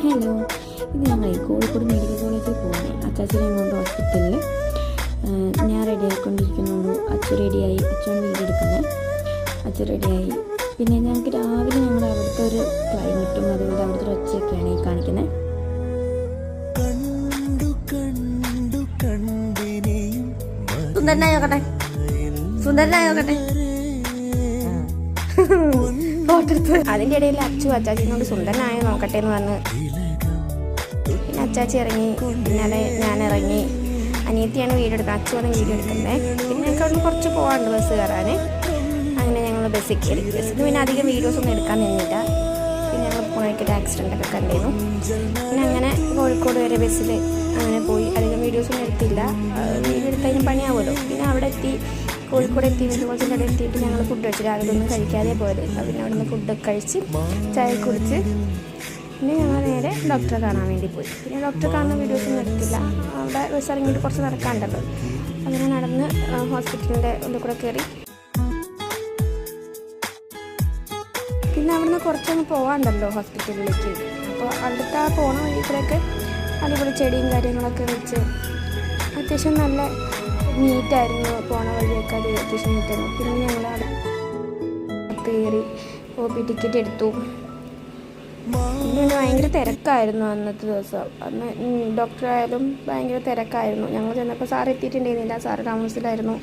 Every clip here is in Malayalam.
ഹലോ, ഇത് ഞങ്ങൾ കോഴിക്കോട് മെഡിക്കൽ കോളേജിൽ പോവാണ്. അച്ചാച്ചനെ കൊണ്ട് ഹോസ്പിറ്റലിൽ ഞാൻ റെഡി ആയിക്കൊണ്ടിരിക്കുന്നുള്ളൂ. അച്ഛൻ റെഡിയായി, അച്ഛൻ വീഡിയോ എടുക്കുന്നത്. അച്ഛൻ റെഡിയായി. പിന്നെ ഞങ്ങൾക്ക് രാവിലെ ഞങ്ങൾ അവിടുത്തെ ഒരു ക്ലൈമറ്റും അതുപോലെ അവിടുത്തെ ഒരു ഒച്ചയൊക്കെയാണ് ഈ കാണിക്കുന്നത്. സുന്ദരനായോക്കട്ടെ, സുന്ദരനായോക്കട്ടെ. അതിൻ്റെ ഇടയിൽ അച്ചാച്ചിനോട് സുന്ദരനായോ നോക്കട്ടെ എന്ന് പറഞ്ഞ് പിന്നെ അച്ചാച്ചി ഇറങ്ങി, പിന്നാലെ ഞാൻ ഇറങ്ങി. അനിയത്തിയാണ് വീഡിയോ എടുക്കുന്നത്, അച്ഛനാണ് വീഡിയോ എടുക്കുന്നത്. പിന്നെ ഞങ്ങൾക്ക് അവിടെ കുറച്ച് പോകാനുണ്ട് ബസ് കയറാൻ. അങ്ങനെ ഞങ്ങൾ ബസ്സിൽ കയറി. ബസ്സിൽ പിന്നെ അധികം വീഡിയോസൊന്നും എടുക്കാൻ നിന്നില്ല. പിന്നെ ഞങ്ങൾ പോണേക്കൊരു ആക്സിഡൻ്റൊക്കെ കണ്ടിരുന്നു. പിന്നെ അങ്ങനെ കോഴിക്കോട് വരെ ബസ്സിൽ അങ്ങനെ പോയി. അധികം വീഡിയോസൊന്നും എടുത്തില്ല, വീഡിയോ എടുത്തതിന് പണിയാവുമല്ലോ. പിന്നെ അവിടെ എത്തി, കോഴിക്കോട് എത്തി, കോളേജിൻ്റെ അവിടെ എത്തിയിട്ട് ഞങ്ങൾ ഫുഡ് കഴിച്ചു. രാവിലെ ഒന്നും കഴിക്കാതെ പോയത്. പിന്നെ അവിടെ നിന്ന് ഫുഡൊക്കെ കഴിച്ച് ചായ കുടിച്ച് പിന്നെ ഞങ്ങൾ നേരെ ഡോക്ടറെ കാണാൻ വേണ്ടി പോയി. പിന്നെ ഡോക്ടറെ കാണുന്ന വീഡിയോസൊന്നും എടുത്തില്ല. അവിടെ ബസ് ഇറങ്ങിയിട്ട് കുറച്ച് നടക്കാനുണ്ടല്ലോ. അങ്ങനെ നടന്ന് ഹോസ്പിറ്റലിൻ്റെ ഉള്ളിൽ കൂടെ കയറി. പിന്നെ അവിടുന്ന് കുറച്ചൊന്ന് പോകാനുണ്ടല്ലോ ഹോസ്പിറ്റലിലേക്ക്. അപ്പോൾ അവിടുത്തെ ആ പോണ വഴി കൂടെയൊക്കെ അടിപൊളി ചെടിയും കാര്യങ്ങളൊക്കെ വെച്ച് അത്യാവശ്യം നല്ല നീറ്റായിരുന്നു. പോണ വഴിയൊക്കെ അത് അത്യാവശ്യം നീറ്റായിരുന്നു. പിന്നെ ഞങ്ങൾ അവിടെ കയറി OP ടിക്കറ്റ് എടുത്തു. പിന്നെ ഭയങ്കര തിരക്കായിരുന്നു അന്നത്തെ ദിവസം. അന്ന് ഡോക്ടറായാലും ഭയങ്കര തിരക്കായിരുന്നു. ഞങ്ങൾ ചെന്നപ്പോൾ സാർ എത്തിയിട്ടുണ്ടായിരുന്നില്ല, സാറ് താമസത്തിലായിരുന്നു.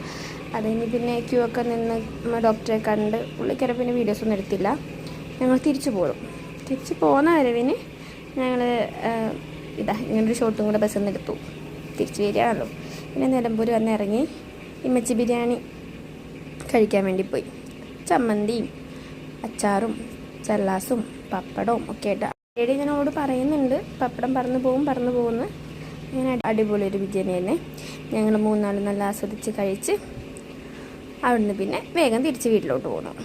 അത് കഴിഞ്ഞ് പിന്നെ ക്യൂ ഒക്കെ നിന്ന് ഡോക്ടറെ കണ്ട് പുള്ളിക്കാരെ പിന്നെ വീഡിയോസൊന്നും എടുത്തില്ല. ഞങ്ങൾ തിരിച്ചു പോകും. തിരിച്ച് പോകുന്ന വരവിന് ഞങ്ങൾ ഇങ്ങനൊരു ഷോട്ടും കൂടെ ബസ്സിൽ നിന്ന് എടുത്തു. തിരിച്ച് വരികയാണല്ലോ. പിന്നെ നിലമ്പൂർ വന്ന് ഇറങ്ങി ഇമ്മച്ചി ബിരിയാണി കഴിക്കാൻ വേണ്ടി പോയി. ചമ്മന്തിയും അച്ചാറും ചല്ലാസും പപ്പടവും ഒക്കെ ആയിട്ട് ഏടി ഞാനോട് പറയുന്നുണ്ട്, പപ്പടം പറന്നു പോകുന്നു. അങ്ങനെ അടിപൊളി ഒരു ബിരിയാണി തന്നെ. ഞങ്ങൾ 3 നാൾ നല്ല ആസ്വദിച്ച് കഴിച്ച് അവിടുന്ന് പിന്നെ വേഗം തിരിച്ച് വീട്ടിലോട്ട് പോകണം.